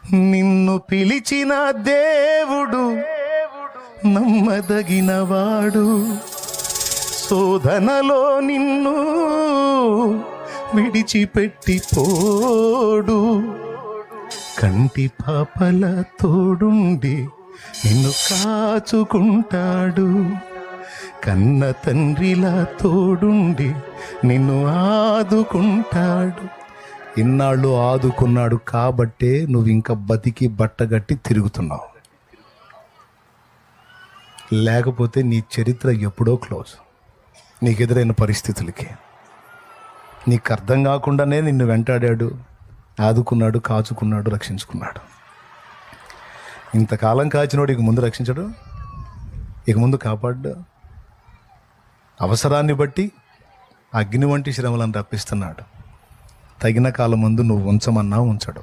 నిన్ను పిలిచిన దేవుడు నమ్మదగినవాడు, శోధనలో నిన్ను విడిచిపెట్టి పోడు. కంటి పాపల తోడుండి నిన్ను కాచుకుంటాడు, కన్న తండ్రిలా తోడుండి నిన్ను ఆదుకుంటాడు. ఇన్నాళ్ళు ఆదుకున్నాడు కాబట్టే నువ్వు ఇంకా బతికి బట్టగట్టి తిరుగుతున్నావు. లేకపోతే నీ చరిత్ర ఎప్పుడో క్లోజ్. నీకు ఎదురైన పరిస్థితులకి నీకు అర్థం కాకుండానే నిన్ను వెంటాడాడు, ఆదుకున్నాడు, కాచుకున్నాడు, రక్షించుకున్నాడు. ఇంతకాలం కాచినోడు ఇక ముందు రక్షించడు, ఇక ముందు కాపాడు. అవసరాన్ని బట్టి అగ్ని వంటి శ్రమలను రప్పిస్తున్నాడు. తగిన కాలం ముందు నువ్వు ఉంచమన్నా ఉంచడు.